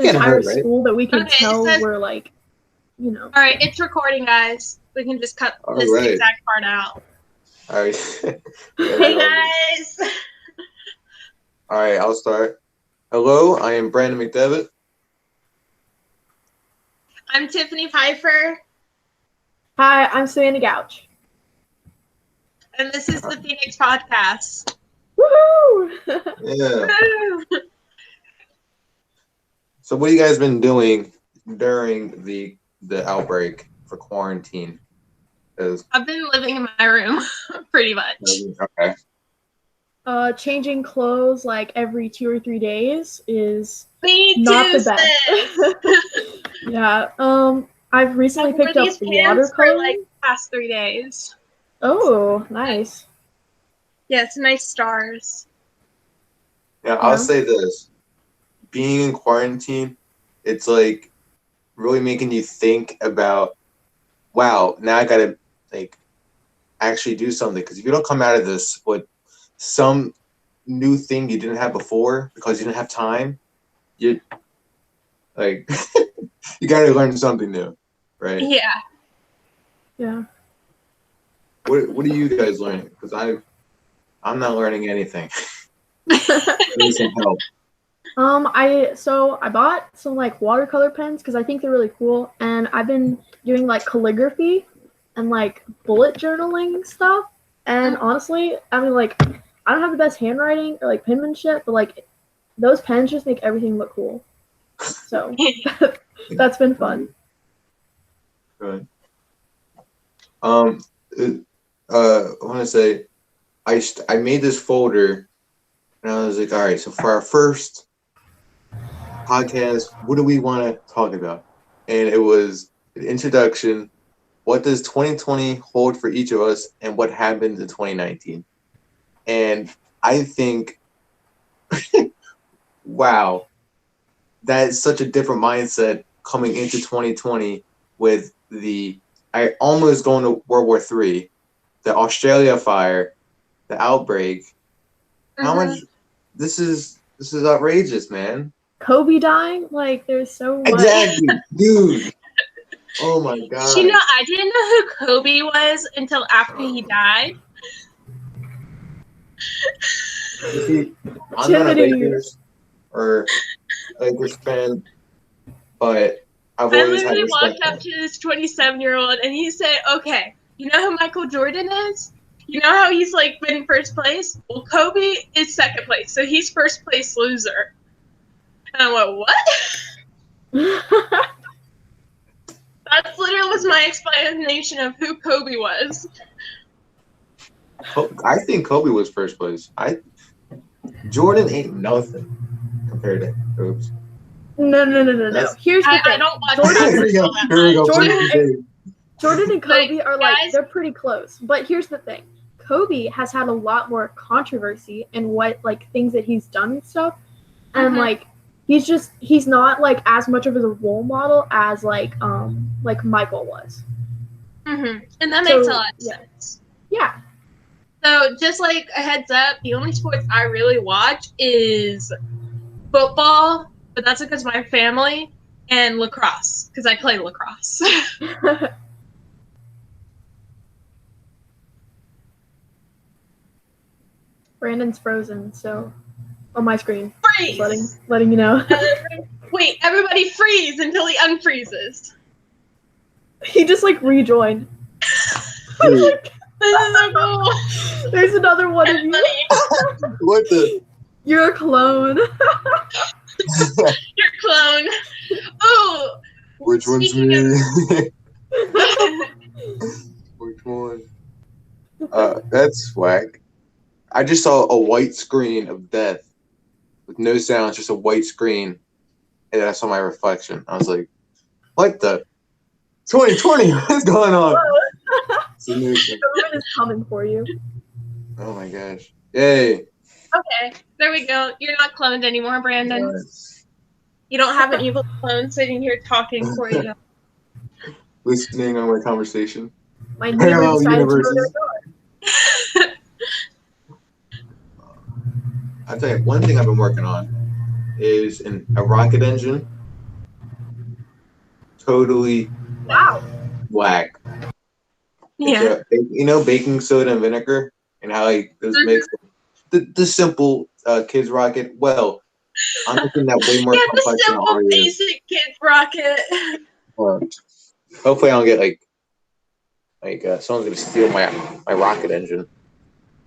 Can't entire hurt, right? school that we can Okay, it tell says- we're like, you know. All right, it's recording, guys. We can just cut All this right. exact part out. All right. Hey guys. All right, I'll start. Hello, I am Brandon McDevitt. I'm Tiffany Pfeiffer, Hi, I'm Savannah Gouch. and this is the Phoenix Podcast. Woohoo! Yeah. Woo! So, what have you guys been doing during the outbreak for quarantine? I've been living in my room, pretty much. Okay. Changing clothes like every 2 or 3 days is Me not too, the best. Yeah. I've recently I've worn picked up these pants for watercolor. like past 3 days. Oh, nice. Yeah, it's nice stars. Yeah, I'll Yeah. say this. Being in quarantine, it's like really making you think about, wow, now I gotta like actually do something. Because if you don't come out of this with some new thing you didn't have before because you didn't have time, you like you gotta learn something new, right? Yeah. Yeah. What are you guys learning? Because I'm not learning anything. I need some help. I bought some like watercolor pens because I think they're really cool, and I've been doing like calligraphy and like bullet journaling stuff. And honestly, I mean, like, I don't have the best handwriting or like penmanship, but like those pens just make everything look cool. So that's been fun. Good. I want to say I made this folder, and I was like, all right, so for our first podcast, what do we want to talk about? And it was an introduction. What does 2020 hold for each of us, and what happened in 2019? And I think, wow, that is such a different mindset coming into 2020 with I almost going to World War III, the Australia fire, the outbreak. How much? This is outrageous, man. Kobe dying, like there's so much. Exactly, dude. Oh my god. You know, I didn't know who Kobe was until after he died. You see, I'm not a Timothy. Lakers or Lakers fan, but I've I always had literally respect walked for up him. to this 27-year-old and he said, okay, you know who Michael Jordan is? You know how he's like been first place? Well, Kobe is second place, so he's first place loser. And I went, what? That literally was my explanation of who Kobe was. I think Kobe was first place. Jordan ain't nothing compared to Oops. No. Here's the thing. I don't watch Jordan- basketball that much. Jordan and Kobe Like, are like, guys- they're pretty close. But here's the thing. Kobe has had a lot more controversy in what like things that he's done and stuff. And like he's not like as much of a role model as like Michael was. And that makes a So, lot of yeah. sense. Yeah. So just like a heads up, the only sports I really watch is football, but that's because my family, and lacrosse, because I play lacrosse. Brandon's frozen, so on my screen. Freeze! Just letting you know. Wait, everybody freeze until he unfreezes. He just like rejoined. Dude, This is so cool. There's another one of you. what the? You're a clone. You're a clone. Oh, Which one's speaking me? of- Which one? That's whack. I just saw a white screen of death with no sounds, just a white screen, and then I saw my reflection. I was like, "What the? 2020? What's going on?" It's a new thing. The woman is coming for you. Oh my gosh! Yay! Okay, there we go. You're not cloned anymore, Brandon. Yes. You don't have an evil clone sitting here talking for you. Listening on my conversation. My Parallel neighbor decided to go universes. their door. I'll tell you, one thing I've been working on is a rocket engine totally Wow. whack. It's Yeah. baking soda and vinegar, and how like this makes the simple kids rocket. Well, I'm making that way more Yeah, the complex than it simple, already is. basic kid rocket. Hopefully, I don't get someone's gonna steal my rocket engine.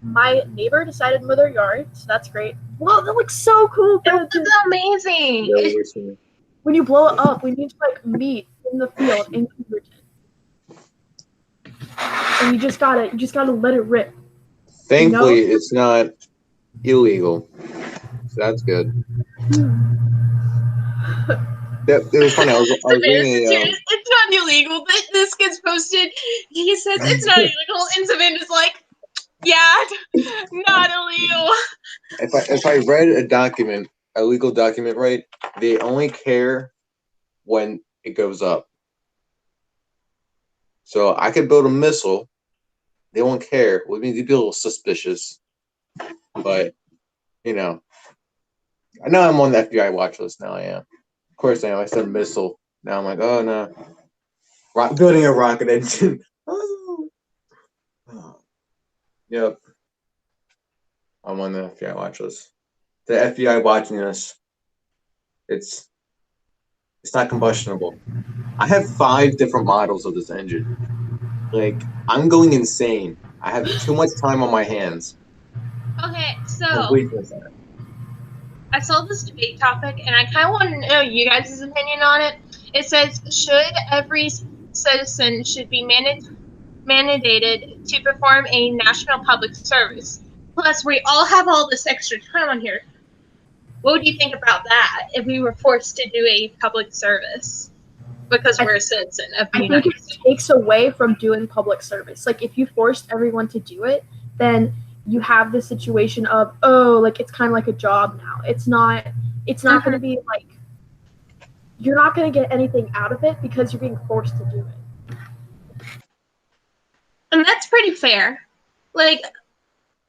My neighbor decided to mow their yard, so that's great. Well, that looks so cool. It was amazing. Yeah, we're seeing. When you blow it up, we need to like meet in the field in Cooperton. And you just gotta let it rip. Thankfully, it's not illegal, so that's good. It was funny. I was reading It's not illegal. This gets posted. He says it's not illegal, and Savannah's like, yeah, not illegal. if I read a legal document right, they only care when it goes up. So I could build a missile. They won't care. Well, it means you'd be a little suspicious. But, I know I'm on the FBI watch list now. I am. Of course I am. I said missile. Now I'm like, oh no. Building a rocket engine. Oh. Yep. I'm on the FBI watch list. The FBI watching us. It's not combustionable. I have 5 different models of this engine. Like, I'm going insane. I have too much time on my hands. Okay, so Completeness. I saw this debate topic, and I kind of want to know you guys' opinion on it. It says, should every citizen should be mandated to perform a national public service? Plus, we all have all this extra time on here. What would you think about that if we were forced to do a public service because we're a citizen of the I think United it States? takes away from doing public service. Like if you forced everyone to do it, then you have the situation of, oh, like it's kind of like a job now. It's not going to be like, you're not going to get anything out of it because you're being forced to do it. And that's pretty fair. Like,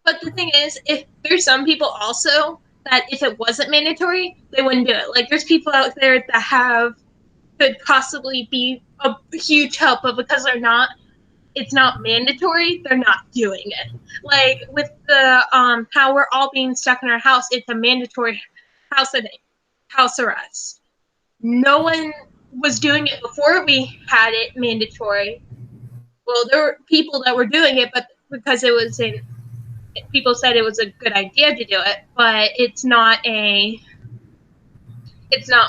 but the thing is, if there's some people also that if it wasn't mandatory, they wouldn't do it. Like there's people out there that could possibly be a huge help, but because it's not mandatory, they're not doing it. Like with the how we're all being stuck in our house, it's a mandatory house arrest. No one was doing it before we had it mandatory. Well, there were people that were doing it, but because people said it was a good idea to do it, but it's not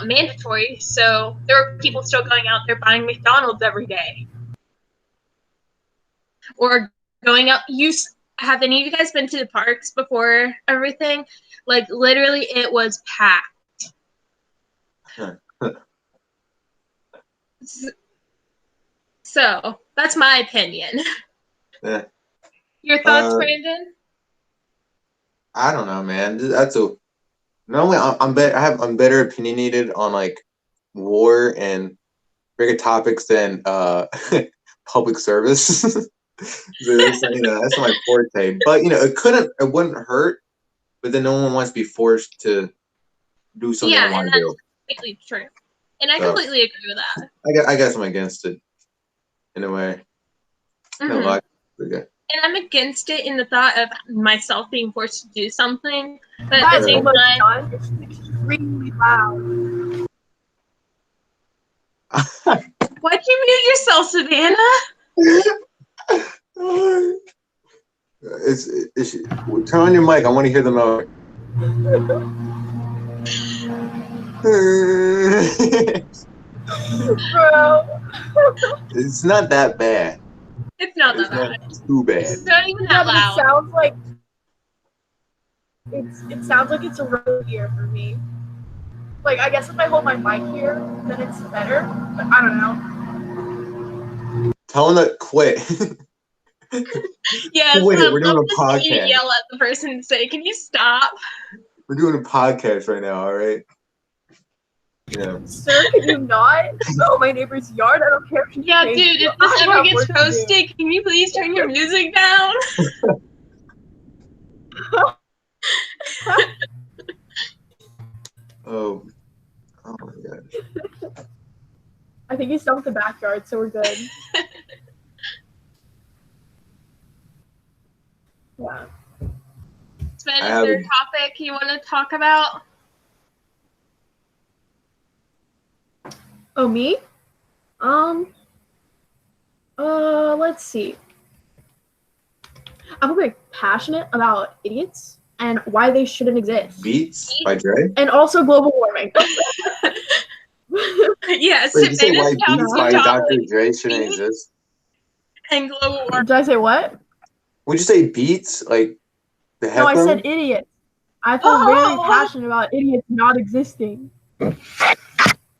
mandatory. So there are people still going out there buying McDonald's every day, or going out. Have any of you guys been to the parks before everything? Like literally, it was packed. So that's my opinion. Yeah. Your thoughts, Brandon? I don't know, man. Normally I'm better opinionated on like war and bigger topics than public service. So that's my forte. But it wouldn't hurt. But then no one wants to be forced to do something they want to do. Completely true, and I completely agree with that. I guess I'm against it in a way. No, and I'm against it in the thought of myself being forced to do something, but at the same time, it's extremely loud. Why'd you mute yourself, Savannah? Turn on your mic. I want to hear the note. Bro. It's not that bad. It's not that bad. Too bad. It's not even that loud. It sounds like it's a road here for me. Like I guess if I hold my mic here, then it's better. But I don't know. Tell them to quit. Yeah, we're doing a podcast. You yell at the person and say, "Can you stop?" We're doing a podcast right now. All right. Yeah. Sir, can you not mow my neighbor's yard? I don't care if you dude, if this ever gets posted, can you please turn your music down? Oh my gosh. I think he's done with the backyard, so we're good. Yeah. Sven, I is have there a topic you want to talk about? Oh, me? Let's see. I'm very passionate about idiots and why they shouldn't exist. Beats by Dre. And also global warming. Yes, Wait, did you say why Savannah's Beats by Dr. Dre shouldn't Beats? exist? And global warming. Did I say what? Would you say Beats like the No, I headphone? said idiots. I feel very passionate about idiots not existing. What did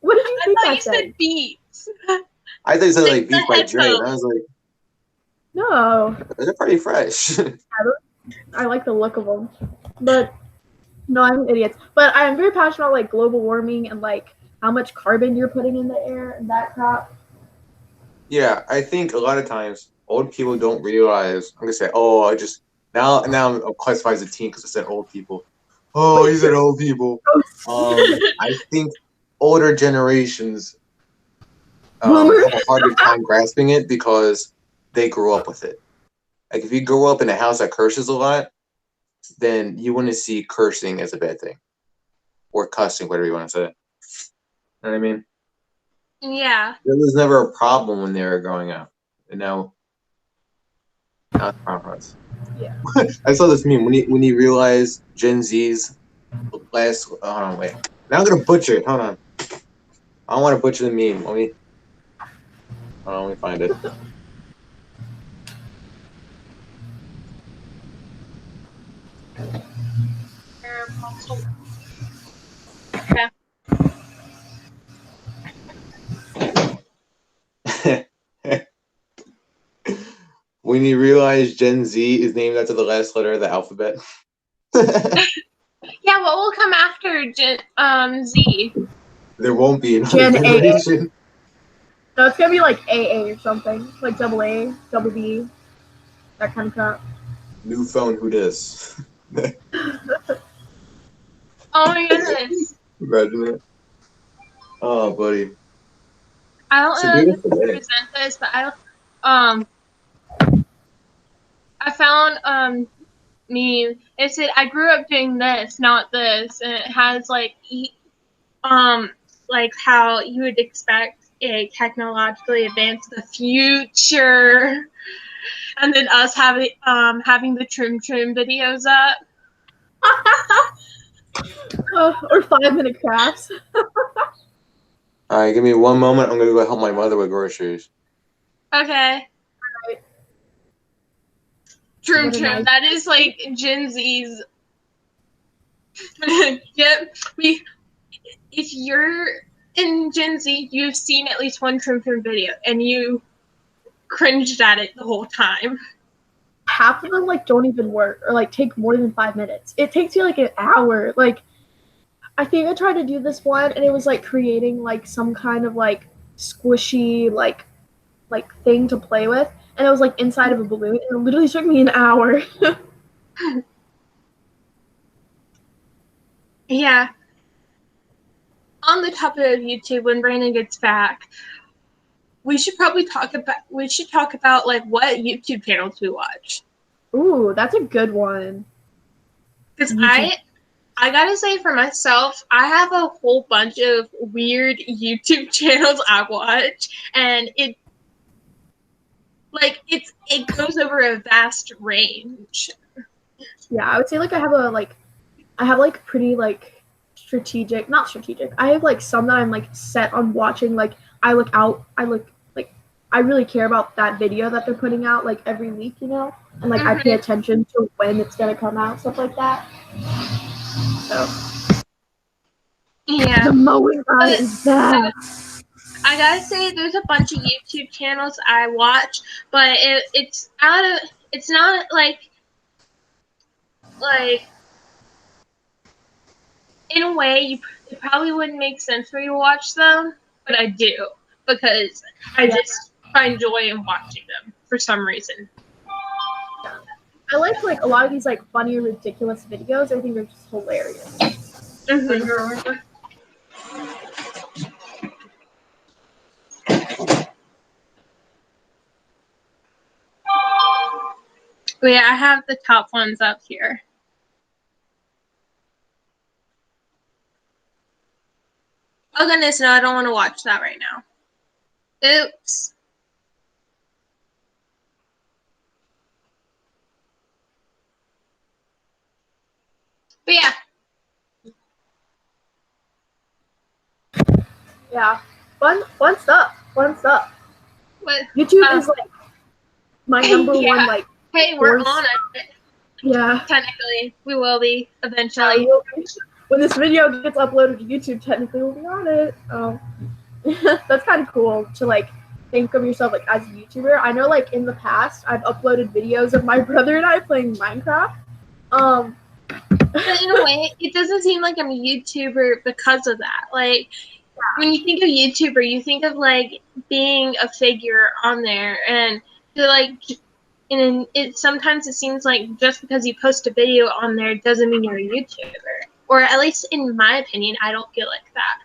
you I think thought I you said Beats. I thought you said like the Beats by Dre, and I headphones. was like, No, they're pretty fresh. I like the look of them. But no, I'm idiots. But I'm very passionate about like global warming and like how much carbon you're putting in the air and that crap. Yeah, I think a lot of times old people don't realize. I'm gonna say, oh, I just now I'm classified as a teen because I said old people. Oh, you said old people. I think older generations Boomer. have a harder time grasping it because they grew up with it. Like if you grow up in a house that curses a lot, then you wouldn't see cursing as a bad thing, or cussing, whatever you want to say. You know what I mean? Yeah. There was never a problem when they were growing up, and now it's a problem for us. Yeah. I saw this meme when you realize Gen Z's last. Hold on, wait. Now I'm gonna butcher it. Hold on. I don't want to butcher the meme. Let me find it. When you realize Gen Z is named after the last letter of the alphabet. Yeah, what will come after Z? There won't be another Gen A. generation. No, it's gonna be like AA or something. Like double A, double B, that kind of crap. New phone, who dis? Oh my goodness. Imagine it. Oh, buddy. I don't So know do if it you today. present this, but I found meme. It said I grew up doing this, not this, and it has like like how you would expect a technologically advanced the future, and then us having the trim videos up. Or 5-minute crafts. All right, give me one moment. I'm gonna go help my mother with groceries. Okay. Trim. Nice. That is like Gen Z's. Yep. If you're in Gen Z, you've seen at least one trim video, and you cringed at it the whole time. Half of them like don't even work or like take more than 5 minutes. It takes you like an hour. Like I think I tried to do this one and it was like creating like some kind of like squishy like thing to play with, and it was like inside of a balloon, and it literally took me an hour. Yeah. On the topic of YouTube, when Brandon gets back, we should talk about like what YouTube channels we watch. Ooh, that's a good one. Because I gotta say for myself, I have a whole bunch of weird YouTube channels I watch, and it goes over a vast range. Yeah, I would say like I have like pretty like not strategic. I have like some that I'm like set on watching. Like I look like I really care about that video that they're putting out like every week, you know, and like I pay attention to when it's gonna come out, stuff like that. So yeah, the mowing guy is bad. I gotta say, there's a bunch of YouTube channels I watch, but it's not like in a way it probably wouldn't make sense for you to watch them, but I do because I just find joy in watching them for some reason. I like a lot of these like funny or ridiculous videos. I think they're just hilarious. Mm-hmm. But yeah, I have the top ones up here. Oh goodness, no, I don't want to watch that right now. Oops. But yeah. Yeah, fun stuff. Fun stuff. But, YouTube is like my number yeah. one like. Hey, we're course. on it. Yeah. Technically, we will be eventually. When this video gets uploaded to YouTube, technically we'll be on it. That's kind of cool to like think of yourself like as a YouTuber. I know like in the past I've uploaded videos of my brother and I playing Minecraft. But in a way, it doesn't seem like I'm a YouTuber because of that. Like, when you think of YouTuber, you think of like being a figure on there, and to like, and it sometimes it seems like just because you post a video on there doesn't mean you're a YouTuber. Or at least in my opinion, I don't feel like that.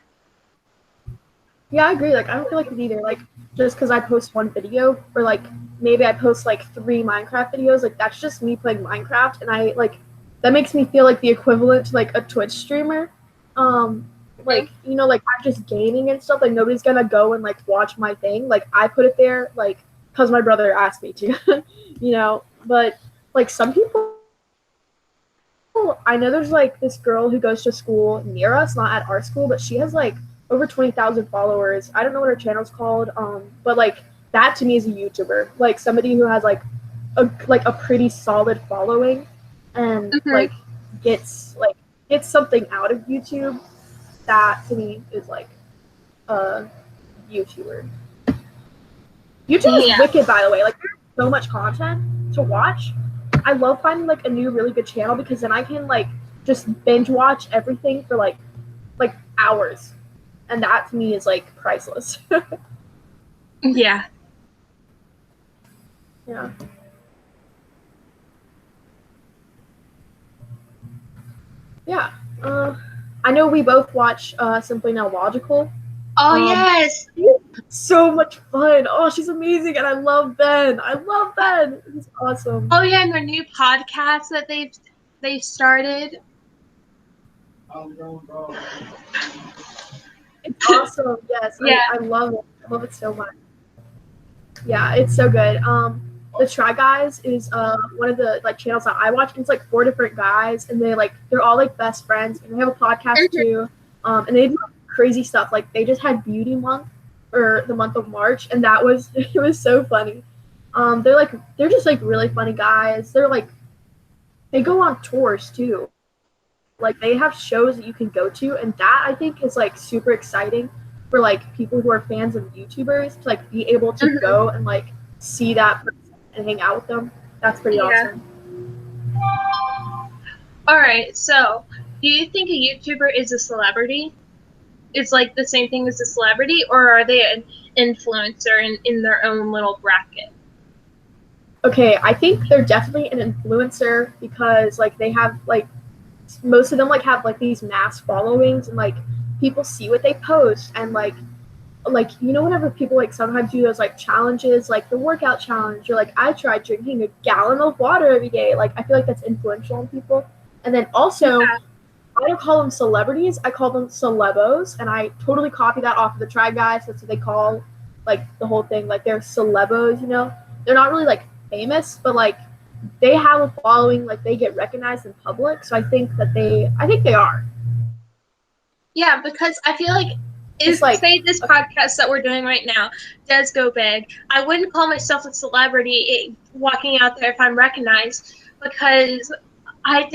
Yeah, I agree. Like, I don't feel like it either. Like, just because I post one video, or like maybe I post like 3 Minecraft videos, like that's just me playing Minecraft, and I like that makes me feel like the equivalent to like a Twitch streamer. Like you know, like I'm just gaming and stuff. Like nobody's gonna go and like watch my thing. Like I put it there, like because my brother asked me to, you know. But like some people. I know there's like this girl who goes to school near us, not at our school, but she has like over 20,000 followers. I don't know what her channel's called, but like that to me is a YouTuber, like somebody who has like a pretty solid following, and like gets something out of YouTube. That to me is like a YouTuber. YouTube is wicked, by the way. Like there's so much content to watch. I love finding like a new really good channel because then I can like just binge watch everything for like hours, and that to me is like priceless. Yeah. Yeah. Yeah. I know we both watch Simply Now Logical. Oh yes. So much fun. Oh, she's amazing, and I love Ben. I love Ben. He's awesome. Oh yeah, and their new podcast that they've started. It's awesome. Yes. Yeah. I love it. I love it so much. Yeah, it's so good. The Try Guys is one of the like channels that I watch. And it's like 4 different guys, and they're all like best friends, and they have a podcast too. And they do crazy stuff. Like they just had Beauty Month, or the month of March, and that was it was so funny. They're just like really funny guys. They go on tours too. Like they have shows that you can go to, and that I think is like super exciting for like people who are fans of YouTubers to like be able to go and like see that person and hang out with them. That's pretty awesome. All right, so do you think a YouTuber is a celebrity? It's like the same thing as a celebrity, or are they an influencer in their own little bracket? Okay, I think they're definitely an influencer because like they have like most of them like have like these mass followings, and like people see what they post, and like you know whenever people like sometimes do those like challenges, like the workout challenge, or like I tried drinking a gallon of water every day, like I feel like that's influential on people. And then also I don't call them celebrities, I call them celebos, and I totally copy that off of the Try Guys. That's what they call like the whole thing, like they're celebos, you know. They're not really like famous, but like they have a following, like they get recognized in public. So I think they are. Yeah, because I feel like say this podcast that we're doing right now does go big, I wouldn't call myself a celebrity walking out there if I'm recognized, because I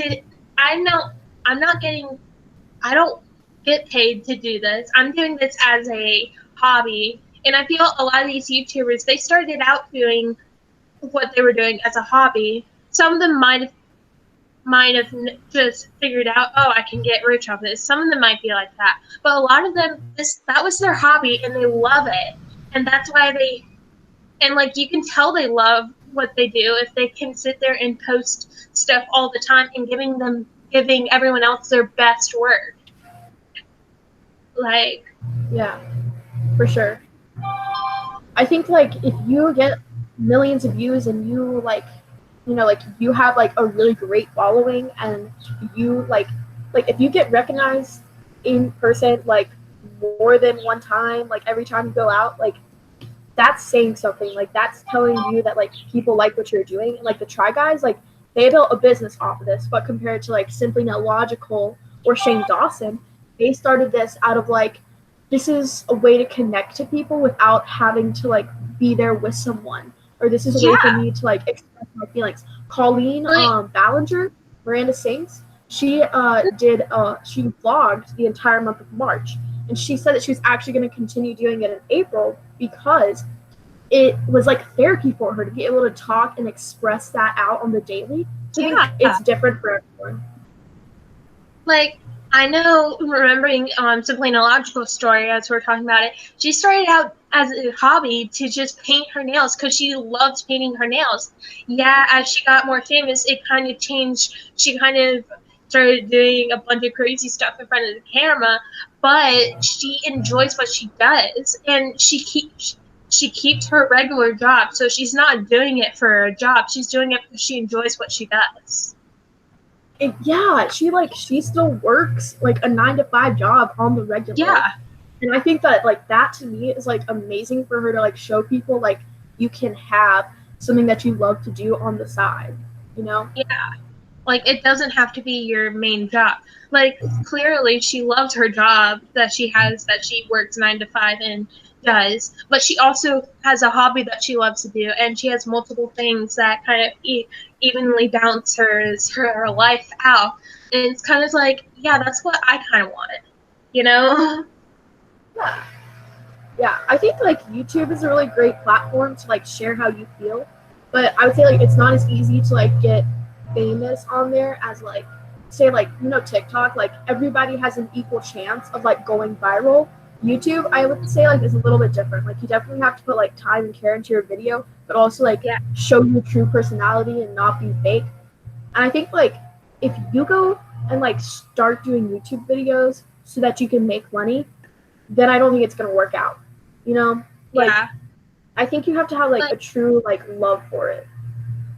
don't get paid to do this. I'm doing this as a hobby, and I feel a lot of these YouTubers, they started out doing what they were doing as a hobby. Some of them might have just figured out, oh, I can get rich off this. Some of them might be like that, but a lot of them, that was their hobby, and they love it, and that's why like you can tell they love what they do if they can sit there and post stuff all the time and giving everyone else their best work. Like, yeah, for sure. I think like if you get millions of views and you like you know, like you have like a really great following, and you like if you get recognized in person like more than one time, like every time you go out, like that's saying something. Like that's telling you that like people like what you're doing. And like the Try Guys, like they built a business off of this, but compared to like Simply Not Logical or Shane Dawson, they started this out of like this is a way to connect to people without having to like be there with someone, or this is a way for Yeah. me to like express my feelings. Colleen Like, Ballinger, Miranda Sings, she vlogged the entire month of March, and she said that she was actually going to continue doing it in April because it was like therapy for her to be able to talk and express that out on the daily. So I think yeah. it's different for everyone. Like, I know, remembering Simply an Illogical story as we're talking about it, she started out as a hobby to just paint her nails because she loves painting her nails. Yeah, as she got more famous, it kind of changed. She kind of started doing a bunch of crazy stuff in front of the camera, but she enjoys what she does, and she keeps her regular job, so she's not doing it for a job. She's doing it because she enjoys what she does. And yeah, she still works like a 9 to 5 job on the regular. Yeah, And I think that like that to me is like amazing for her to like show people like you can have something that you love to do on the side, you know? yeah. Like, it doesn't have to be your main job. Like, clearly she loves her job that she has, that she works 9 to 5 and does, but she also has a hobby that she loves to do, and she has multiple things that kind of evenly balance her life out. And it's kind of like, yeah, that's what I kind of wanted, you know? Yeah. Yeah, I think like YouTube is a really great platform to like share how you feel, but I would say like it's not as easy to like get famous on there as like say like you know TikTok. Like everybody has an equal chance of like going viral. YouTube, I would say like is a little bit different. Like you definitely have to put like time and care into your video, but also like Yeah, show your true personality and not be fake. And I think like if you go and like start doing YouTube videos so that you can make money, then I don't think it's gonna work out. You know, like yeah. I think you have to have like Like, a true like love for it.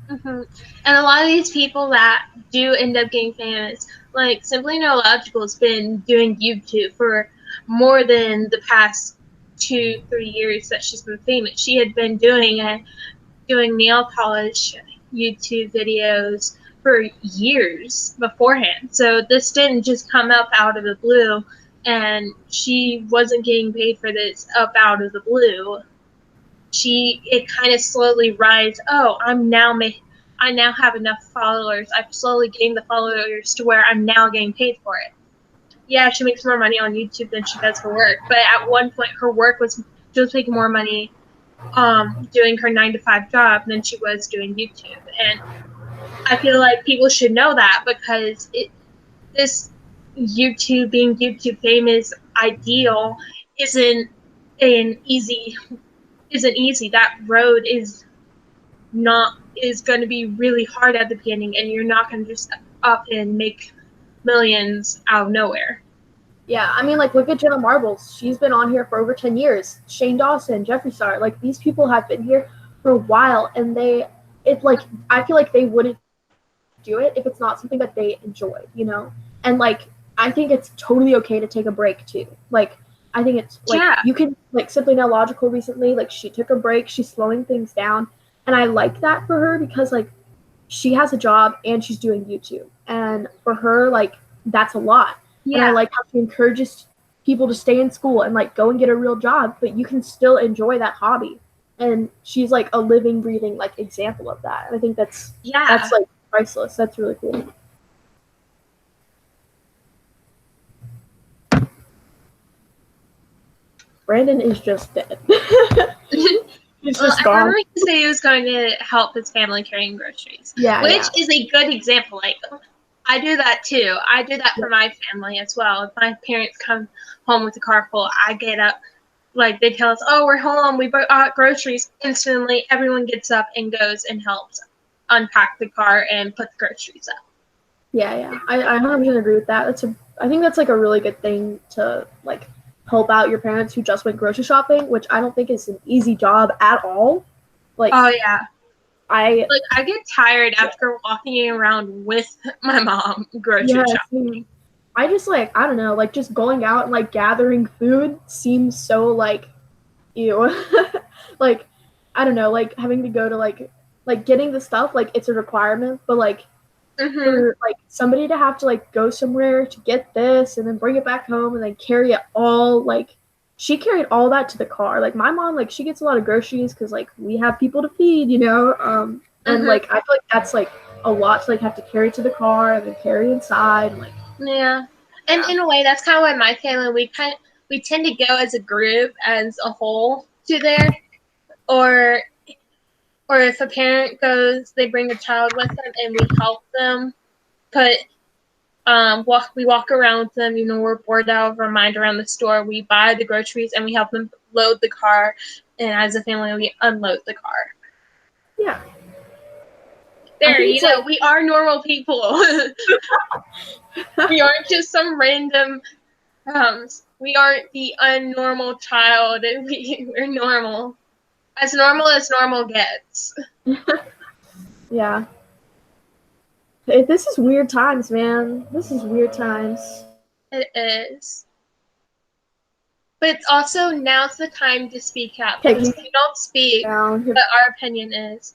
hmm and a lot of these people that do end up getting famous, like Simply No Logical's been doing YouTube for more than the past 2, 3 years that she's been famous. She had been doing nail polish YouTube videos for years beforehand. So this didn't just come up out of the blue, and she wasn't getting paid for this up out of the blue. It kind of slowly rise. Oh, I now have enough followers. I've slowly gained the followers to where I'm now getting paid for it. Yeah, she makes more money on YouTube than she does her work, but at one point her work was she was making more money doing her 9 to 5 job than she was doing YouTube. And I feel like people should know that because this being YouTube famous ideal isn't an easy isn't easy. That road is going to be really hard at the beginning, and you're not going to just up and make millions out of nowhere. Yeah, I mean like look at Jenna Marbles. She's been on here for over 10 years. Shane Dawson, Jeffree Star, like these people have been here for a while, and it's like I feel like they wouldn't do it if it's not something that they enjoy, you know? And like I think it's totally okay to take a break too. Like I think it's like Yeah, you can like Simply Now Logical recently, like she took a break, she's slowing things down. And I like that for her because like she has a job and she's doing YouTube. And for her, like that's a lot. And I yeah, like how she encourages people to stay in school and like go and get a real job, but you can still enjoy that hobby. And she's like a living, breathing like example of that. And I think yeah. that's like priceless. That's really cool. Brandon is just dead. He's Well, just I remember gone. he said he was going to help his family carrying groceries, Yeah, which yeah, is a good example. Like, I do that too. I do that yeah. for my family as well. If my parents come home with a car full, I get up. Like, they tell us, oh, we're home, we bought groceries. Instantly, everyone gets up and goes and helps unpack the car and put the groceries up. Yeah. I 100% agree with that. I think that's like a really good thing to like help out your parents who just went grocery shopping, which I don't think is an easy job at all. Like Oh, yeah. I I get tired after walking around with my mom grocery shopping. I just like, I don't know, like just going out and like gathering food seems so like ew. Like, I don't know, like having to go to like getting the stuff, like it's a requirement, but like for like somebody to have to like go somewhere to get this and then bring it back home and then carry it all, like she carried all that to the car. Like my mom, like she gets a lot of groceries because like we have people to feed, you know. And like I feel like that's like a lot to like have to carry to the car and then carry inside. And, like yeah, and in a way, that's kind of why my family we tend to go as a group as a whole to there, or if a parent goes, they bring a child with them and we help them put we walk around with them, you know, we're bored out of our mind around the store, we buy the groceries and we help them load the car, and as a family we unload the car. Yeah. There, you know, like, we are normal people. We aren't just some random we aren't the unnormal child. We're normal as normal gets. Yeah. This is weird times, man. This is weird times. It is. But it's also, now's the time to speak out. Because if you don't speak, but our opinion is,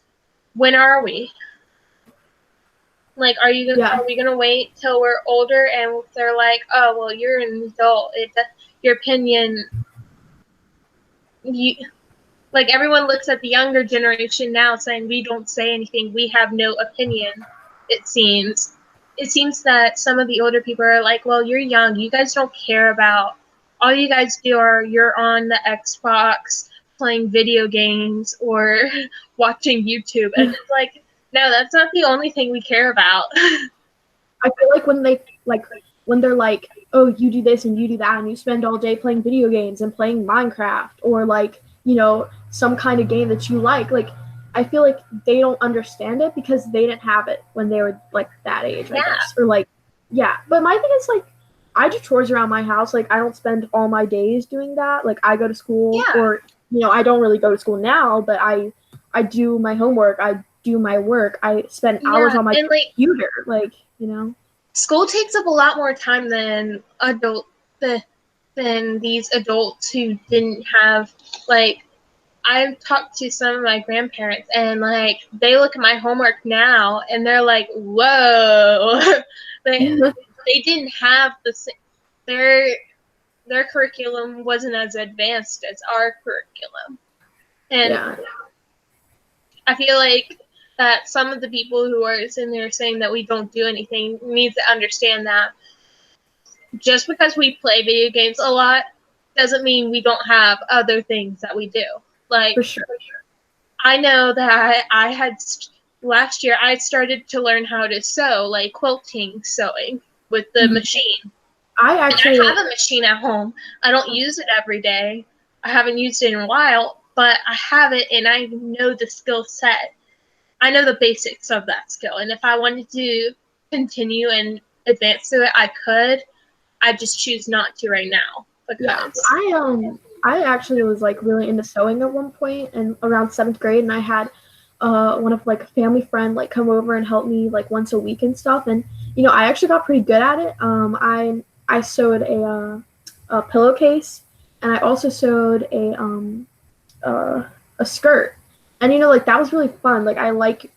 when are we? Like, are we gonna wait till we're older and they're like, oh, well, you're an adult. Your opinion, like everyone looks at the younger generation now saying we don't say anything, we have no opinion. It seems that some of the older people are like, well, you're young, you guys don't care about, all you guys do are you're on the Xbox playing video games or watching YouTube, and it's like, no, that's not the only thing we care about. I feel like when they're like, oh, you do this and you do that and you spend all day playing video games and playing Minecraft or like, you know, some kind of game that you like I feel like they don't understand it because they didn't have it when they were like that age, I guess. Or like, yeah. But my thing is like, I do chores around my house. Like I don't spend all my days doing that. Like I go to school or, you know, I don't really go to school now, but I do my homework. I do my work. I spend hours on my computer. Like, you know. School takes up a lot more time than these adults who didn't have, like, I've talked to some of my grandparents and like they look at my homework now and they're like, whoa. they didn't have their curriculum wasn't as advanced as our curriculum. And I feel like that some of the people who are sitting there saying that we don't do anything need to understand that just because we play video games a lot doesn't mean we don't have other things that we do. Like, for sure. I know that I had last year I started to learn how to sew, like quilting sewing with the machine. I have a machine at home. I don't use it every day. I haven't used it in a while, but I have it and I know the skill set. I know the basics of that skill. And if I wanted to continue and advance to it, I could. I just choose not to right now. Because I actually was like really into sewing at one point and around 7th grade, and I had one of like a family friend like come over and help me like once a week and stuff, and you know I actually got pretty good at it. I sewed a pillowcase, and I also sewed a skirt, and you know like that was really fun. Like I like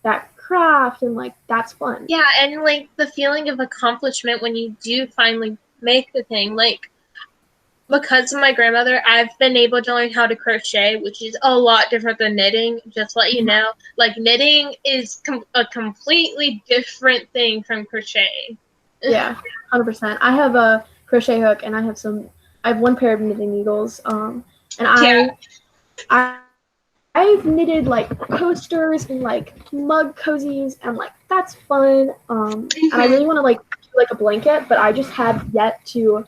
that craft, and like that's fun. Yeah, and like the feeling of accomplishment when you do finally make the thing, like. Because of my grandmother, I've been able to learn how to crochet, which is a lot different than knitting, just to let you know. Like, knitting is a completely different thing from crocheting. Yeah, 100%. I have a crochet hook, and I have one pair of knitting needles, and I've knitted, like, coasters and, like, mug cozies, and, like, that's fun, and I really want to, like, do, like, a blanket, but I just have yet to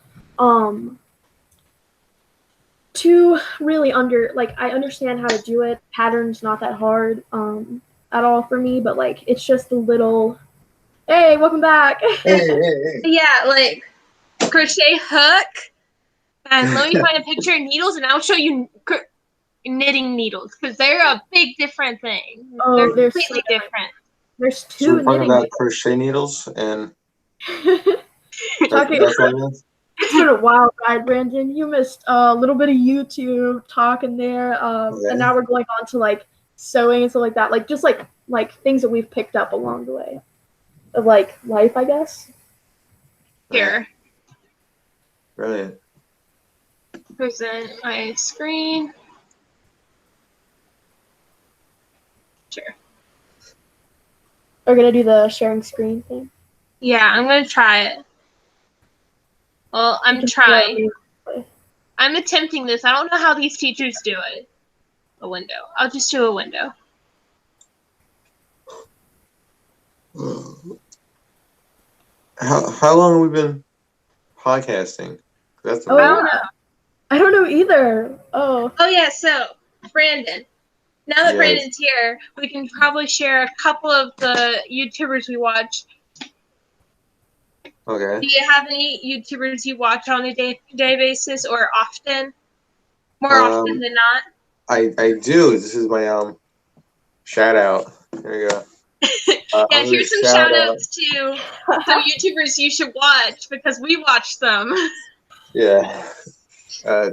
really I understand how to do it. Pattern's not that hard at all for me, but like it's just a little. Hey, welcome back. Hey. Yeah, like crochet hook. And let me find a picture of needles, and I'll show you knitting needles because they're a big different thing. Oh, They're they're completely so different. There's So we're two talking knitting. about crochet needles, and We're talking. that's what it is? It's been a wild ride, Brandon. You missed a little bit of YouTube talk in there, and now we're going on to like sewing and stuff like that, like just like things that we've picked up along the way of like life, I guess. Here, Brilliant. present my screen. Sure. We're gonna do the sharing screen thing. Yeah, I'm gonna try it. Well, You I'm can trying. play. I'm attempting this. I don't know how these teachers do it. A window. I'll just do a window. How long have we been podcasting? That's the Oh, I real. don't know. I don't know either. Oh, Oh yeah, so Brandon. Now that Yes. Brandon's here, we can probably share a couple of the YouTubers we watch. Okay. Do you have any YouTubers you watch on a day-to-day basis or often? More often than not? I do. This is my shout out. There you go. Yeah, I'm here's some gonna shout outs to some YouTubers you should watch because we watch them. Yeah.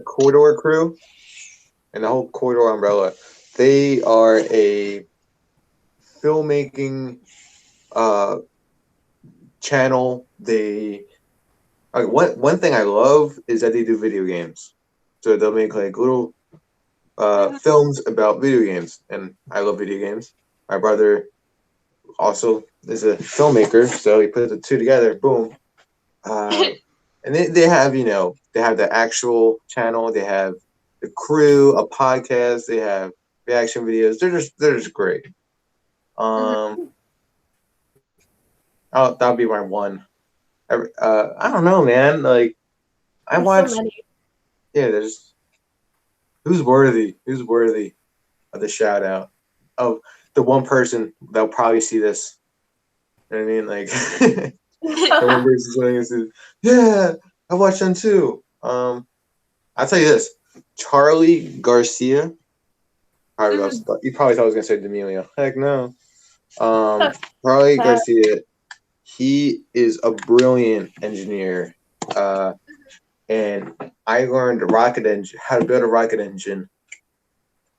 Corridor Crew and the whole Corridor umbrella. They are a filmmaking channel. They one thing I love is that they do video games. So they'll make like little films about video games, and I love video games. My brother also is a filmmaker, so he put the two together. Boom. And they have they have the actual channel. They have the crew, a podcast. They have reaction videos. They're just great. That'll be my one. I don't know, man. Like I there's watch. so many. Yeah, there's who's worthy of the shout out of the one person that'll probably see this. You know what I mean? Like the one person's going to say, yeah, I watched them too. I'll tell you this. Charlie Garcia. You probably thought I was gonna say D'Amelio. Heck no. Charlie Garcia, he is a brilliant engineer. And I learned how to build a rocket engine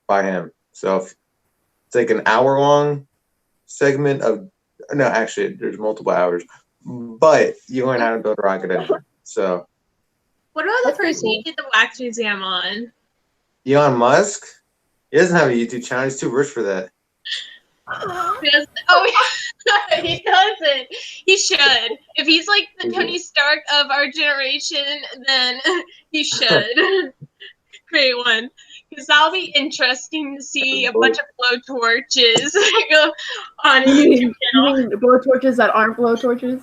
by him. So it's like an hour long segment of no, actually there's multiple hours. But you learn how to build a rocket engine. So What about That's the person pretty you did the wax museum on? Elon Musk, he doesn't have a YouTube channel. He's too rich for that. Yes. Oh, he doesn't. He should. If he's like the Tony Stark of our generation, then he should create one. Because that'll be interesting to see a bunch of blowtorches on his You YouTube channel. mean blowtorches that aren't blowtorches?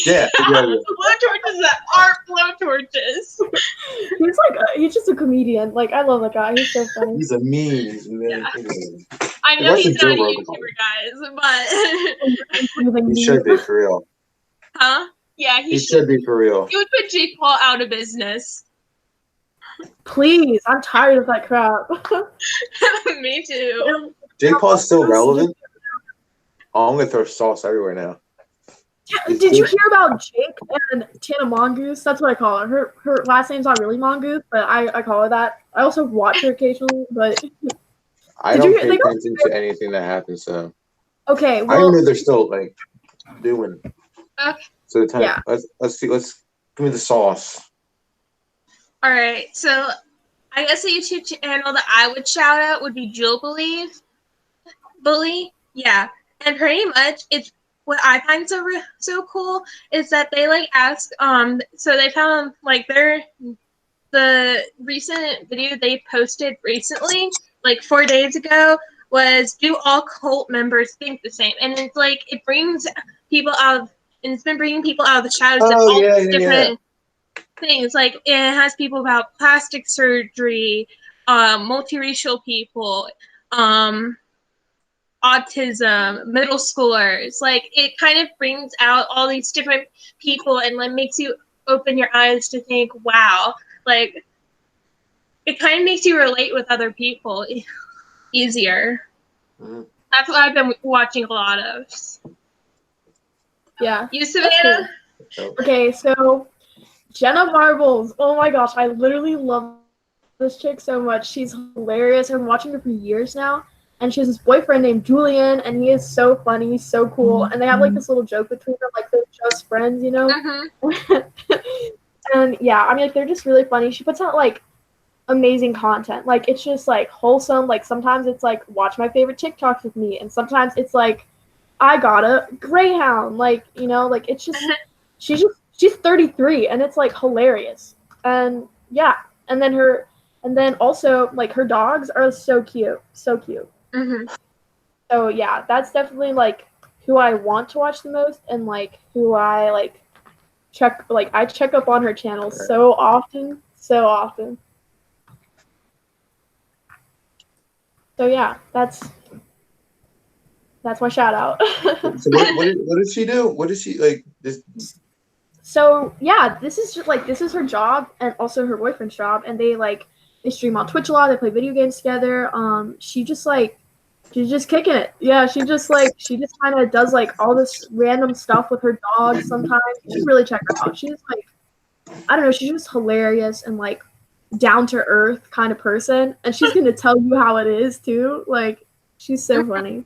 Yeah, exactly. Blowtorches that aren't blowtorches. He's just a comedian. Like I love that guy. He's so funny. He's a meme. He's really I know What's he's the not a Joe Rogan YouTuber, guys, but He should be for real. huh? Yeah, He should be for real. He would put Jake Paul out of business. Please, I'm tired of that crap. Me too. Jake Paul's still relevant. Oh, I'm gonna throw sauce everywhere now. Did you hear about Jake and Tana Mongoose? That's what I call her. Her last name's not really Mongoose, but I call her that. I also watch her occasionally, but I don't pay attention to anything that happens. So okay. I Well, don't know they're still like doing. Okay. So the time, Yeah. let's see. Let's give me the sauce. All right. So I guess the YouTube channel that I would shout out would be Jewel Bully. Yeah. And pretty much it's what I find so cool is that they like ask so they found like the recent video they posted recently, like 4 days ago, was do all cult members think the same? And it's like it brings people out of and it's been bringing people out of the shadows of all these different things. Like it has people about plastic surgery, multiracial people, autism, middle schoolers. Like it kind of brings out all these different people and like makes you open your eyes to think, wow, like it kind of makes you relate with other people easier. Mhm. That's what I've been watching a lot of. Yeah. You, That's Savannah? cool. Okay, so Jenna Marbles. Oh my gosh, I literally love this chick so much. She's hilarious. I've been watching her for years now. And she has this boyfriend named Julian, and he is so funny, so cool. And they have like this little joke between them, like they're just friends, you know? And yeah, I mean, like they're just really funny. She puts out like amazing content. Like it's just like wholesome. Like sometimes it's like watch my favorite TikToks with me, and sometimes it's like I got a greyhound. Like you know, like it's just she's 33, and it's like hilarious. And yeah, and then also like her dogs are so cute, so cute. So yeah, that's definitely like who I want to watch the most, and like who I like check. Like I check up on her channel so often, so often. So yeah, that's my shout out. So what does she do? What does she like? This So yeah, this is her job and also her boyfriend's job, and they stream on Twitch a lot. They play video games together. She's just kicking it. Yeah, she just kind of does like all this random stuff with her dog. Sometimes you should really check her out. She's like I don't know, she's just hilarious and like down to earth kind of person, and she's gonna tell you how it is too. Like she's so funny.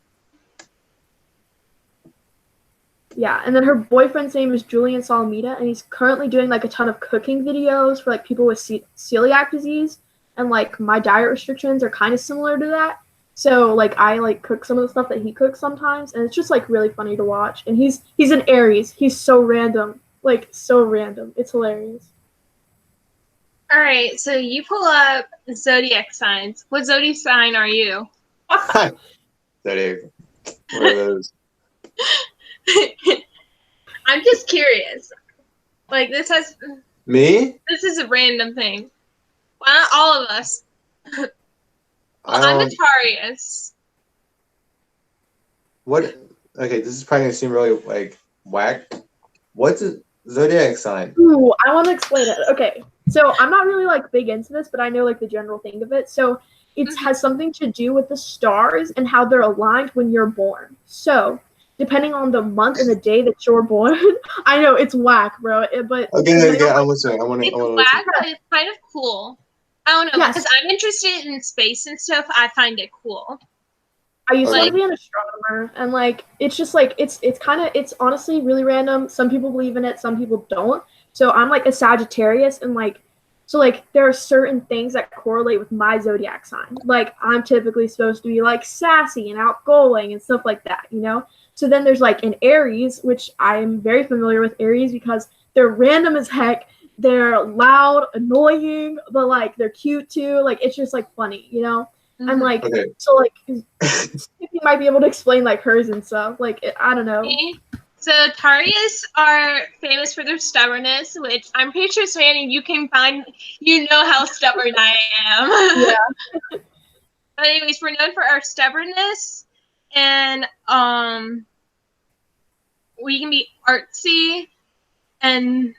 Yeah, and then her boyfriend's name is Julian Salamita, and he's currently doing like a ton of cooking videos for like people with celiac disease, and like my diet restrictions are kind of similar to that. So like I like cook some of the stuff that he cooks sometimes, and it's just like really funny to watch. And he's an Aries. He's so random, like so random. It's hilarious. All right, so you pull up zodiac signs. What zodiac sign are you? Zodiac. What are those? I'm just curious. Like Me? this is a random thing. Why not all of us? I'm I a don't. Taurus. What? Okay, this is probably gonna seem really like whack. What's a zodiac sign? Ooh, I want to explain it. Okay, so I'm not really like big into this, but I know like the general thing of it. So it has something to do with the stars and how they're aligned when you're born. So depending on the month and the day that you're born, I know it's whack, bro. But Okay, I'm listening. I want It's to whack, listen. but it's kind of cool. I don't know, Yes. because I'm interested in space and stuff. I find it cool. I used Okay. to be an astronomer, and like it's just like it's honestly really random. Some people believe in it, some people don't. So I'm like a Sagittarius, and like so like there are certain things that correlate with my zodiac sign. Like I'm typically supposed to be like sassy and outgoing and stuff like that, you know. So then there's like an Aries, which I'm very familiar with Aries because they're random as heck. They're loud, annoying, but like they're cute too. Like it's just like funny, you know. And like Okay. so like you might be able to explain like hers and stuff. Like I don't know. Okay. So Taurus are famous for their stubbornness, which I'm pretty sure, Savannah, you can find. You know how stubborn I am. Yeah. But anyways, we're known for our stubbornness, and we can be artsy, and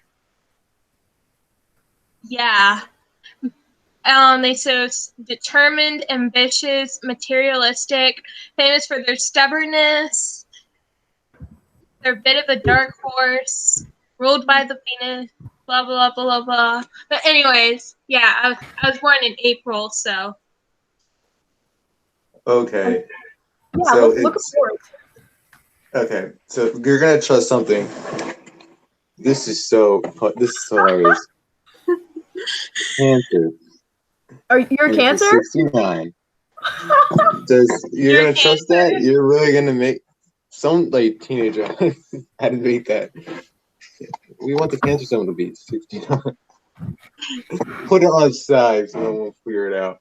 yeah. They so determined, ambitious, materialistic, famous for their stubbornness. They're a bit of a dark horse, ruled by the Venus, blah blah blah blah blah. But anyways, yeah, I was born in April, so Okay. Yeah, So look forward. Okay. So you're gonna trust something. This is hilarious. Cancer. Are you a Cancer? 69. You're gonna trust that? You're really gonna make some like teenager had to make that. We want the Cancer symbol to be 69. Put it on side so no one will figure it out.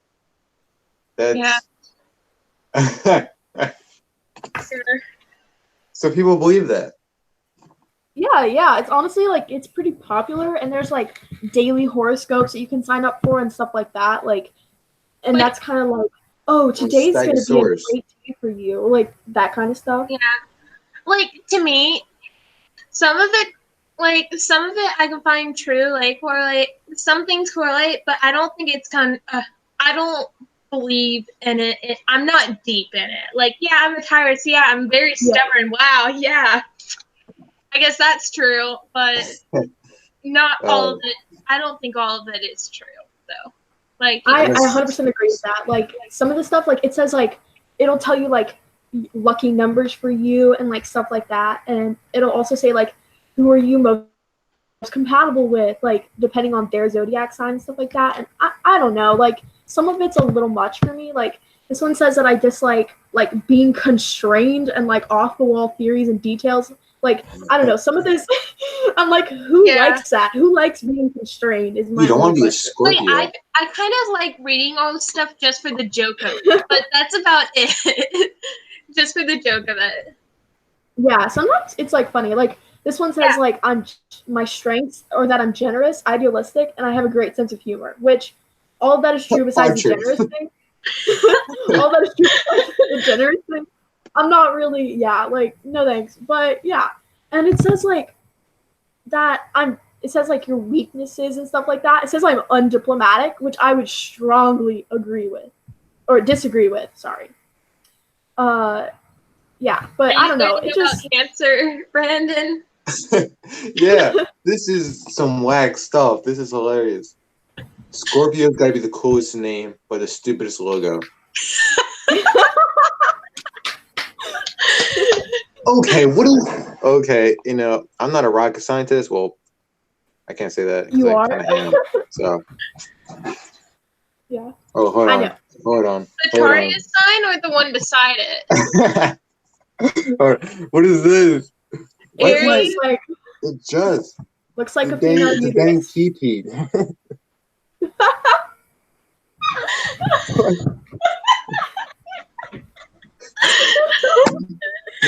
That's So people believe that. Yeah. It's honestly like it's pretty popular, and there's like daily horoscopes that you can sign up for and stuff like that. Like, and that's kind of like, oh, today's gonna be a great day for you, like that kind of stuff. Yeah, like to me, some of it like some of it I can find true, like correlate. Some things correlate, but I don't think it's I don't believe in it. I'm not deep in it. Like, yeah, I'm a Taurus. Yeah, I'm very stubborn. Wow. Yeah, I guess that's true, but not all of it. I don't think all of it is true, though. Like, I 100% agree with that. Like some of the stuff, like it says like it'll tell you like lucky numbers for you and like stuff like that, and it'll also say like who are you most compatible with, like depending on their zodiac sign and stuff like that. And I don't know, like some of it's a little much for me. Like this one says that I dislike like being constrained and like off the wall theories and details. Like I don't know, some of this I'm like, who likes that? Who likes being constrained is my You don't want to be a question. Scorpio. I kind of like reading all this stuff just for the joke of it, but that's about it. Just for the joke of it. Yeah, sometimes it's like funny. Like this one says like I'm my strengths or that I'm generous, idealistic, and I have a great sense of humor. Which all of that is true besides the generous thing. All that is true besides the generous thing. I'm not really like no thanks. But yeah. And it says like that it says like your weaknesses and stuff like that. It says I'm undiplomatic, which I would strongly agree with. Or disagree with, sorry. Yeah, but I don't know. It just Cancer, Brandon. Yeah, this is some whack stuff. This is hilarious. Scorpio's gotta be the coolest name, but the stupidest logo. Okay, okay, you know, I'm not a rocket scientist. Well, I can't say that. You are? I kind of am. So. Yeah. Oh, hold on. The Taurus sign or the one beside it? What is this? Aries. Like, it just looks like a female uterus. You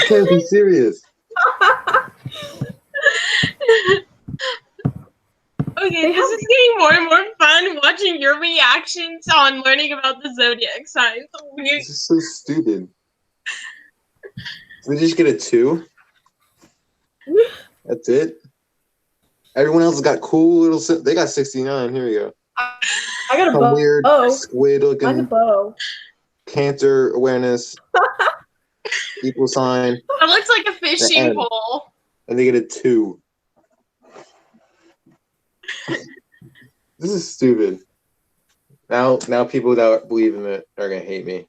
can't be serious. Okay, this is getting more and more fun watching your reactions on learning about the zodiac signs. This is so stupid. We just get a 2. That's it. Everyone else got cool little. They got 69. Here we go. I got a bow. Weird squid looking. Mine's a bow. Cancer awareness. Equal sign. It looks like a fishing pole. And they get a 2. This is stupid. Now people that believe in it are gonna hate me.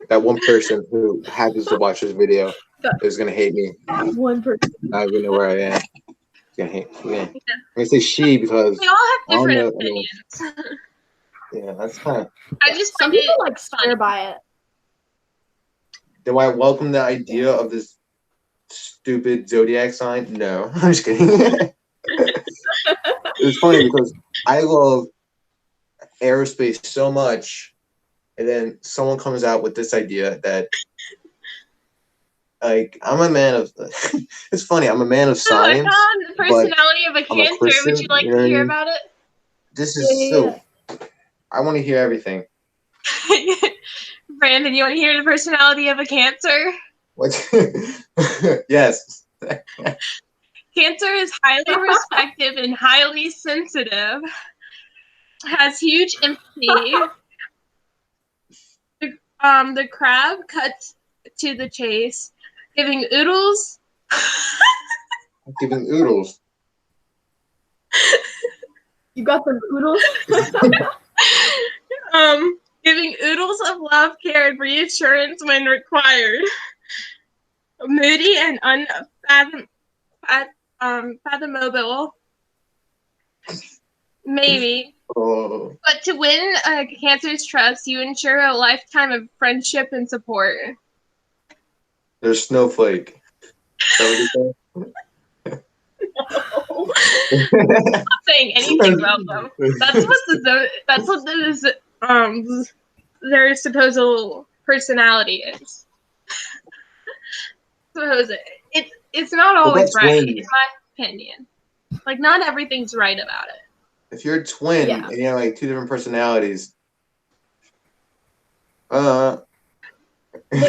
That one person who happens to watch this video is gonna hate me. One person. I don't even know where I am. He's gonna hate me. I'm gonna say she because we all have different opinions. Yeah, that's kind of. I just some people like swear by it. Do I welcome the idea of this stupid zodiac sign? No, I'm just kidding. It's funny because I love aerospace so much, and then someone comes out with this idea that, like, I'm a man of. It's funny. I'm a man of science. The personality of a Cancer. Would you like to hear about it? This is so. I want to hear everything. Brandon, you want to hear the personality of a Cancer? What? Yes. Cancer is highly respectful and highly sensitive. Has huge empathy. The crab cuts to the chase, giving oodles. Giving oodles. You got some oodles? Giving oodles of love, care, and reassurance when required. Moody and unfathomable. Maybe. Oh. But to win a Cancer's trust, you ensure a lifetime of friendship and support. There's Snowflake. No. I'm not saying anything about them. That's what their supposed personality is. It's not always right, in my opinion. Like, not everything's right about it. If you're a twin and you have like 2 different personalities, But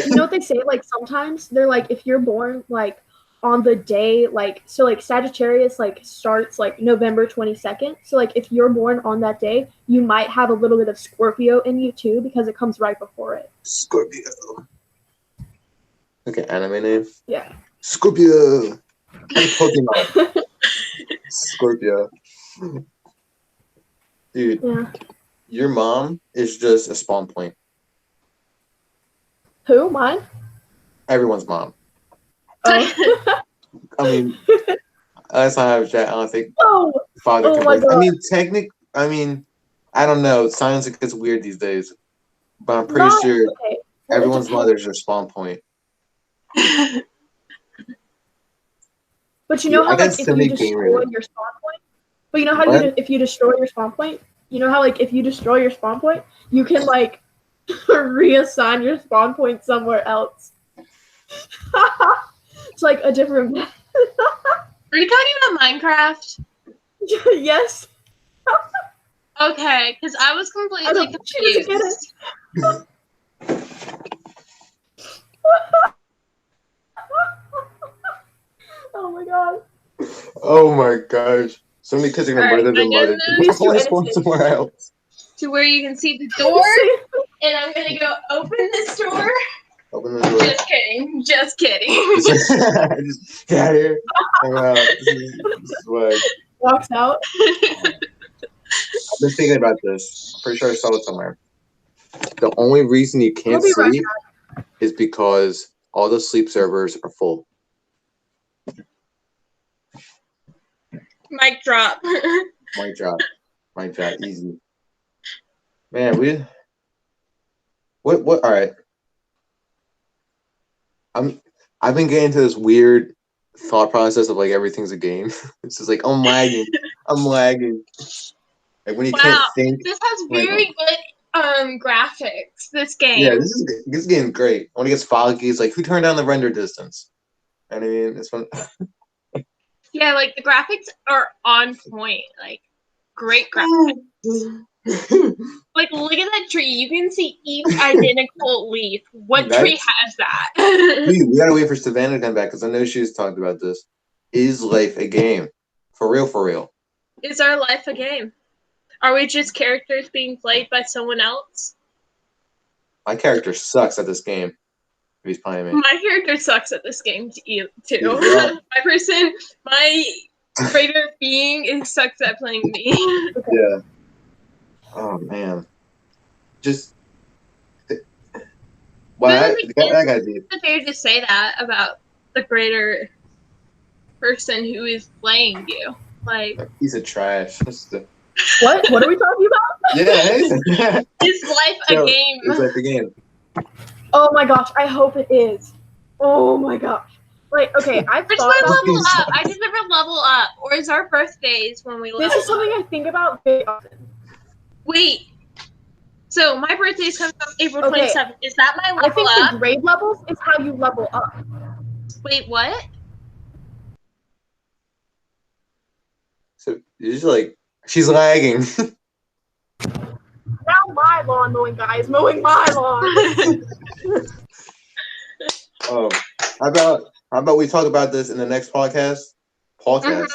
you know what they say? Like sometimes they're like, if you're born like on the day, like, so like Sagittarius like starts like November 22nd. So like if you're born on that day, you might have a little bit of Scorpio in you too because it comes right before it. Scorpio. Okay, anime name. Yeah. Scorpio. Pokemon. Scorpio. Dude, Yeah. your mom is just a spawn point. Who? Mine? Everyone's mom. Oh. I mean, that's not how I don't think Oh. father Oh can my play. God. I mean, I don't know. Science gets weird these days. But I'm pretty sure Okay. Well, it everyone's depends. mother's your spawn point. But you Dude, know I how got like if so you many destroy gamers. your spawn point, but you know how What? if you destroy your spawn point, you know how like if you destroy your spawn point, you can like reassign your spawn point somewhere else. It's like a different. Are you talking about Minecraft? Yes. Okay, because I was I completely don't. She doesn't get confused. it. Oh my god. Oh my gosh. So many kids are gonna Alright, murder their I'm gonna mother. move He's too Why spawn innocent. somewhere else? to where you can see the door, and I'm gonna go open this door. Open the door. Just kidding. Just kidding. Just get out of here. I'm out. This is what Walks out. I've been thinking about this. I'm pretty sure I saw it somewhere. The only reason you He'll can't be right sleep is because all the sleep servers are full. Mic drop. Mic drop. Mic drop. Easy. Man, what all right. I've been getting into this weird thought process of like everything's a game. It's just like I'm lagging. I'm lagging. Like when you can't Wow, think. this has like, very good graphics. This game. yeah, this game's great. When it gets foggy, it's like who turned down the render distance? I mean, it's fun. Yeah, like the graphics are on point. Like great graphics. Like look at that tree. You can see each identical leaf. What tree has that? Dude, we gotta wait for Savannah to come back because I know she's talked about this. Is life a game? For real, for real. Is our life a game? Are we just characters being played by someone else? My character sucks at this game. If he's playing me. My character sucks at this game too. Yeah. My greater being sucks at playing me. Yeah. Oh man. Just. Well, that guy did. It's fair to say that about the greater person who is playing you. Like He's a trash. What? What are we talking about? Yeah. is life a game? It's like a game. Oh my gosh, I hope it is. Oh my gosh. Like, okay, I've Which thought one about level this. up? I just never level up. Or is our birthdays when we level This is something I think about very often. Wait. So my birthday is coming up April Okay. 27th. Is that my I level think up? the grade levels is how you level up. Wait, what? So you're just like she's lagging. Now my lawn mowing guy is mowing my lawn. How about we talk about this in the next podcast? Podcast.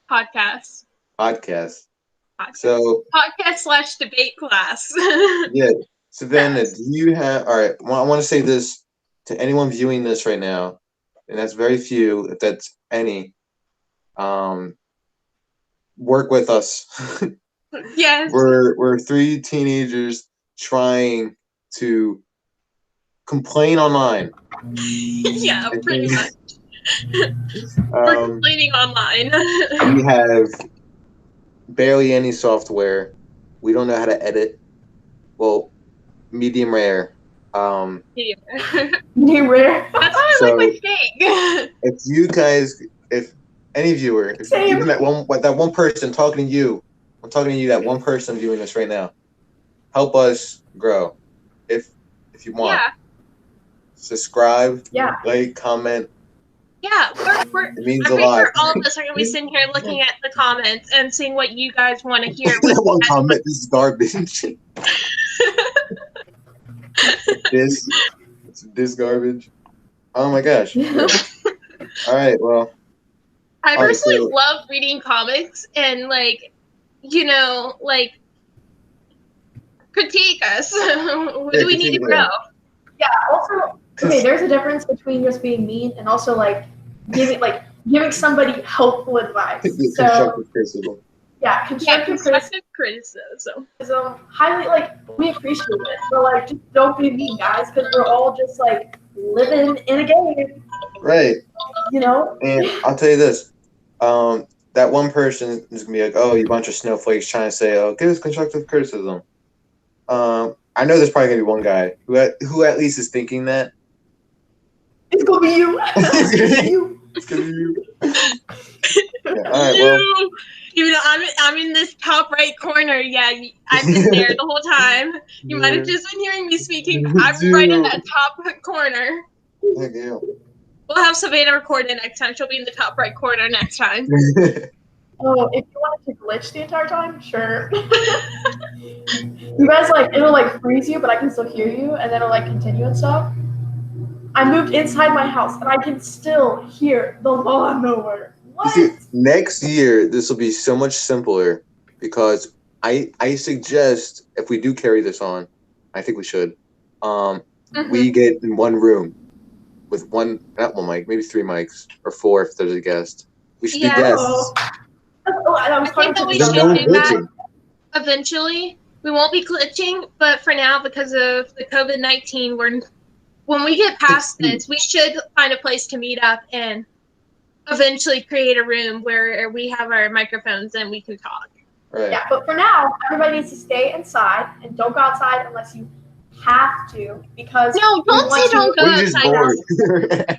Podcast. So Podcast / debate class. yeah, Savannah, do you have? All right, well, I want to say this to anyone viewing this right now, and that's very few, if that's any. Work with us. Yes. We're three teenagers trying to complain online. Yeah, pretty much. We're complaining online. We have barely any software. We don't know how to edit. Well, medium rare. New rare. That's why I like my steak. If any viewer, if even that one person talking to you, I'm talking to you, that one person viewing this right now, help us grow. If you want, subscribe, like, comment. Yeah, It means I'm a pretty lot. sure all of us are gonna be sitting here looking at the comments and seeing what you guys want to hear. One comment, this is garbage. this garbage. Oh my gosh. All right. Well. I All right, personally so- love reading comics and like critique us. What Yeah, do we need to critique, grow? Yeah. Also, okay, there's a difference between just being mean and also giving somebody helpful advice. So constructive criticism. yeah, Yeah, constructive constructive criticism. criticism, highly we appreciate it, but just don't be mean, guys, because we're all just living in a game, Right. you know. And I'll tell you this. That one person is gonna be like, "Oh, you bunch of snowflakes," trying to say, "Oh, give us constructive criticism." I know there's probably gonna be one guy who at least is thinking that. It's gonna be you. It's gonna be you. It's gonna be you. Yeah, all right. Well, Even though I'm in this top right corner. Yeah, I've been there the whole time. You might have just been hearing me speaking. I'm right in that top corner. Thank you. We'll have Savannah record it next time. She'll be in the top right corner next time. Oh, if you wanted to glitch the entire time, sure. You guys it'll freeze you, but I can still hear you, and then it'll continue and stuff. I moved inside my house, and I can still hear the lawnmower. You see, What? next year this will be so much simpler because I suggest if we do carry this on, I think we should. We get in one room with not one mic, maybe 3 mics or 4 if there's a guest. We should be guests. I think that we should do that eventually. We won't be glitching, but for now, because of the COVID-19, when we get past this, we should find a place to meet up and eventually create a room where we have our microphones and we can talk. Right. Yeah, but for now, everybody needs to stay inside and don't go outside unless you have to, because don't say don't go outside.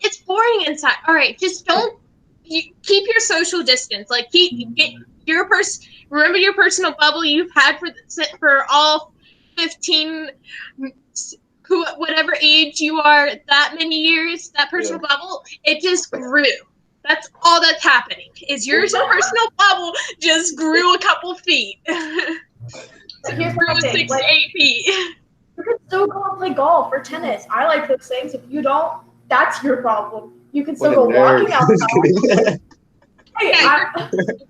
It's boring inside. All right, just keep your social distance. Remember your personal bubble you've had for all 15, whatever age you are, that many years. That personal bubble, it just grew. That's all that's happening. Is your personal bubble just grew a couple feet? Here's grew the thing, 6 to 8 feet. You can still go and play golf or tennis. I like those things. If you don't, that's your problem. You can still go walking outside.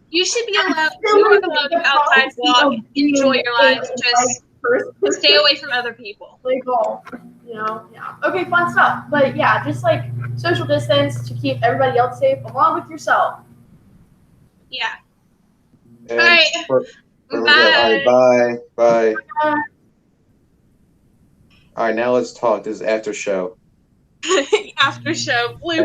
You should be allowed. You are allowed to outside walk, enjoy your lives. Just stay away from other people. Play golf. Yeah. Okay, fun stuff. But yeah, just social distance to keep everybody else safe, along with yourself. Yeah. All right. Bye. Bye. All right, now let's talk. This is after show. After show. Blue